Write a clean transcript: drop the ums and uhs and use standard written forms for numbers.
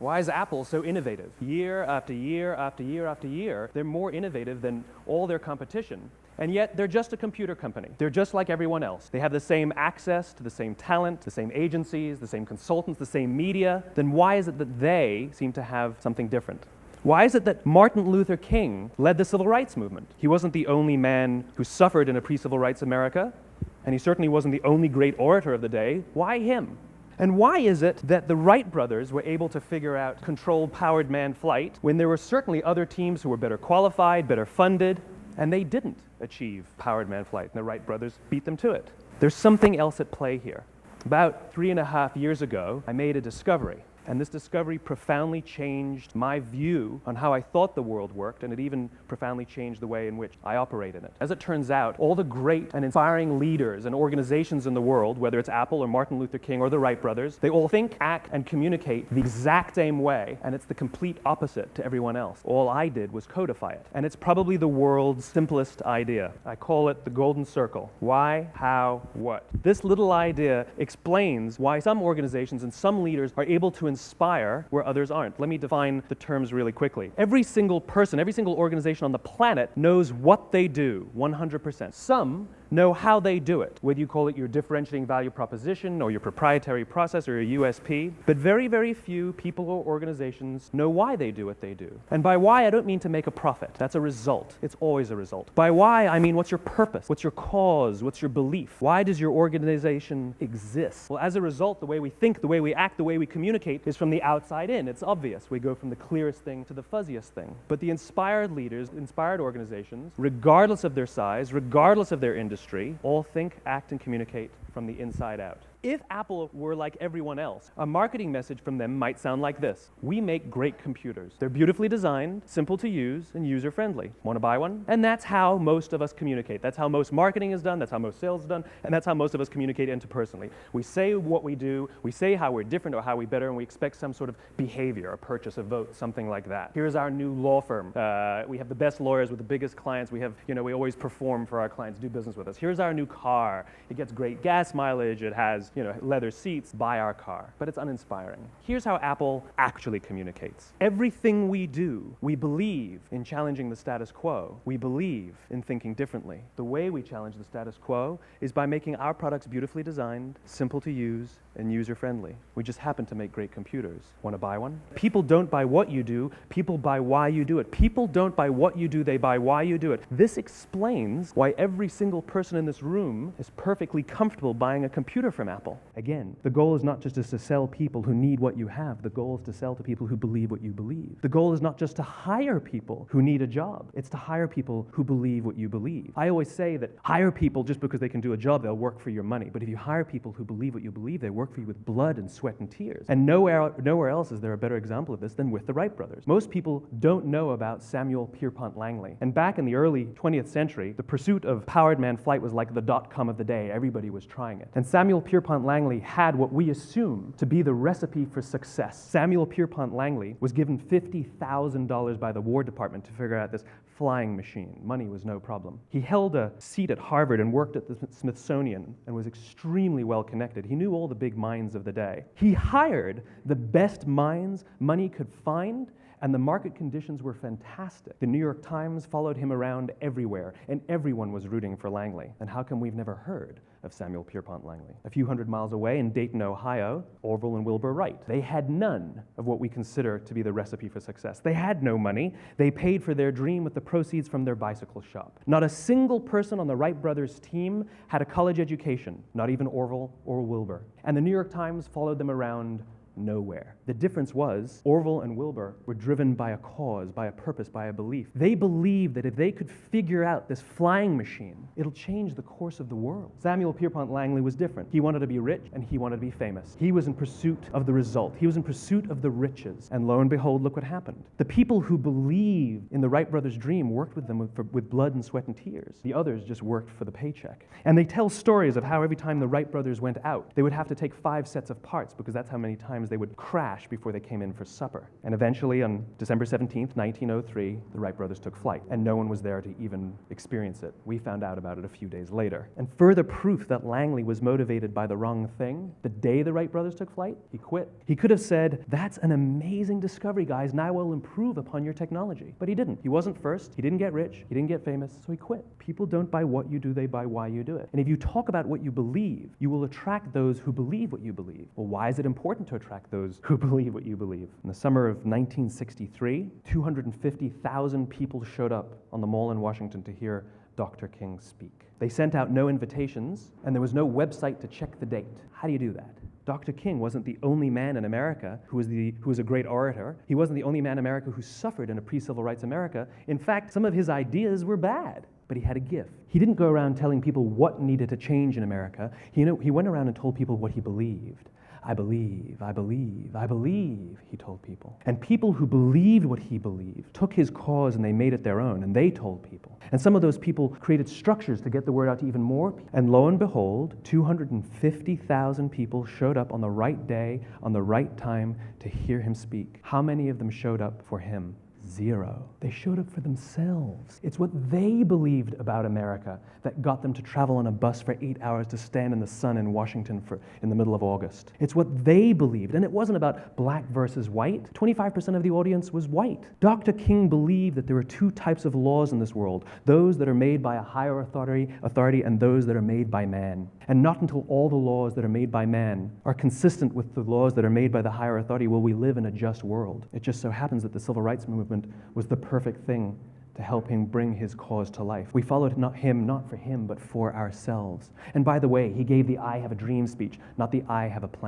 Why is Apple so innovative? Year after year after year after year, they're more innovative than all their competition. And yet, they're just a computer company. They're just like everyone else. They have the same access to the same talent, the same agencies, the same consultants, the same media. Then why is it that they seem to have something different? Why is it that Martin Luther King led the civil rights movement? He wasn't the only man who suffered in a pre-civil rights America, and he certainly wasn't the only great orator of the day. Why him? And why is it that the Wright brothers were able to figure out controlled powered manned flight when there were certainly other teams who were better qualified, better funded, and they didn't achieve powered manned flight, and the Wright brothers beat them to it? There's something else at play here. About 3.5 years ago, I made a discovery. And this discovery profoundly changed my view on how I thought the world worked, and it even profoundly changed the way in which I operate in it. As it turns out, all the great and inspiring leaders and organizations in the world, whether it's Apple or Martin Luther King or the Wright brothers, they all think, act, and communicate the exact same way, and it's the complete opposite to everyone else. All I did was codify it. And it's probably the world's simplest idea. I call it the golden circle. Why, how, what? This little idea explains why some organizations and some leaders are able to inspire where others aren't. Let me define the terms really quickly. Every single person, every single organization on the planet knows what they do, 100%. Some know how they do it, whether you call it your differentiating value proposition or your proprietary process or your USP. But very, very few people or organizations know why they do what they do. And by why, I don't mean to make a profit. That's a result. It's always a result. By why, I mean what's your purpose? What's your cause? What's your belief? Why does your organization exist? Well, as a result, the way we think, the way we act, the way we communicate is from the outside in. It's obvious. We go from the clearest thing to the fuzziest thing. But the inspired leaders, inspired organizations, regardless of their size, regardless of their industry, all think, act, and communicate from the inside out. If Apple were like everyone else, a marketing message from them might sound like this: we make great computers. They're beautifully designed, simple to use, and user-friendly. Want to buy one? And that's how most of us communicate. That's how most marketing is done, that's how most sales is done, and that's how most of us communicate interpersonally. We say what we do, we say how we're different or how we're better, and we expect some sort of behavior, a purchase, a vote, something like that. Here's our new law firm. We have the best lawyers with the biggest clients. We have, we always perform for our clients, do business with us. Here's our new car. It gets great gas mileage. It has leather seats. Buy our car. But it's uninspiring. Here's how Apple actually communicates. Everything we do, we believe in challenging the status quo. We believe in thinking differently. The way we challenge the status quo is by making our products beautifully designed, simple to use, and user-friendly. We just happen to make great computers. Want to buy one? People don't buy what you do, people buy why you do it. People don't buy what you do, they buy why you do it. This explains why every single person in this room is perfectly comfortable buying a computer from Apple. Again, the goal is not just to sell people who need what you have. The goal is to sell to people who believe what you believe. The goal is not just to hire people who need a job. It's to hire people who believe what you believe. I always say that hire people just because they can do a job, they'll work for your money. But if you hire people who believe what you believe, they work for you with blood and sweat and tears. And nowhere else is there a better example of this than with the Wright brothers. Most people don't know about Samuel Pierpont Langley. And back in the early 20th century, the pursuit of powered manned flight was like the dot-com of the day. Everybody was trying it. And Samuel Pierpont Langley had what we assume to be the recipe for success. Samuel Pierpont Langley was given $50,000 by the War Department to figure out this flying machine. Money was no problem. He held a seat at Harvard and worked at the Smithsonian and was extremely well connected. He knew all the big minds of the day. He hired the best minds money could find, and the market conditions were fantastic. The New York Times followed him around everywhere, and everyone was rooting for Langley. And how come we've never heard of Samuel Pierpont Langley? A few hundred miles away in Dayton, Ohio, Orville and Wilbur Wright. They had none of what we consider to be the recipe for success. They had no money. They paid for their dream with the proceeds from their bicycle shop. Not a single person on the Wright brothers' team had a college education, not even Orville or Wilbur. And the New York Times followed them around nowhere. The difference was Orville and Wilbur were driven by a cause, by a purpose, by a belief. They believed that if they could figure out this flying machine, it'll change the course of the world. Samuel Pierpont Langley was different. He wanted to be rich and he wanted to be famous. He was in pursuit of the result. He was in pursuit of the riches. And lo and behold, look what happened. The people who believed in the Wright brothers' dream worked with them with blood and sweat and tears. The others just worked for the paycheck. And they tell stories of how every time the Wright brothers went out, they would have to take 5 sets of parts because that's how many times they would crash before they came in for supper. And eventually, on December 17th, 1903, the Wright brothers took flight, and no one was there to even experience it. We found out about it a few days later. And further proof that Langley was motivated by the wrong thing, the day the Wright brothers took flight, he quit. He could have said, "That's an amazing discovery, guys. Now we'll improve upon your technology." But he didn't. He wasn't first. He didn't get rich. He didn't get famous. So he quit. People don't buy what you do, they buy why you do it. And if you talk about what you believe, you will attract those who believe what you believe. Well, why is it important to attract those who believe what you believe? In the summer of 1963, 250,000 people showed up on the Mall in Washington to hear Dr. King speak. They sent out no invitations, and there was no website to check the date. How do you do that? Dr. King wasn't the only man in America who was a great orator. He wasn't the only man in America who suffered in a pre-civil rights America. In fact, some of his ideas were bad, but he had a gift. He didn't go around telling people what needed to change in America. He went around and told people what he believed. I believe, I believe, I believe, he told people. And people who believed what he believed took his cause and they made it their own, and they told people. And some of those people created structures to get the word out to even more people. And lo and behold, 250,000 people showed up on the right day, on the right time to hear him speak. How many of them showed up for him? Zero. They showed up for themselves. It's what they believed about America that got them to travel on a bus for 8 hours to stand in the sun in Washington in the middle of August. It's what they believed. And it wasn't about black versus white. 25% of the audience was white. Dr. King believed that there were two types of laws in this world, those that are made by a higher authority and those that are made by man. And not until all the laws that are made by man are consistent with the laws that are made by the higher authority will we live in a just world. It just so happens that the civil rights movement was the perfect thing to help him bring his cause to life. We followed not for him, but for ourselves. And by the way, he gave the I have a dream speech, not the I have a plan.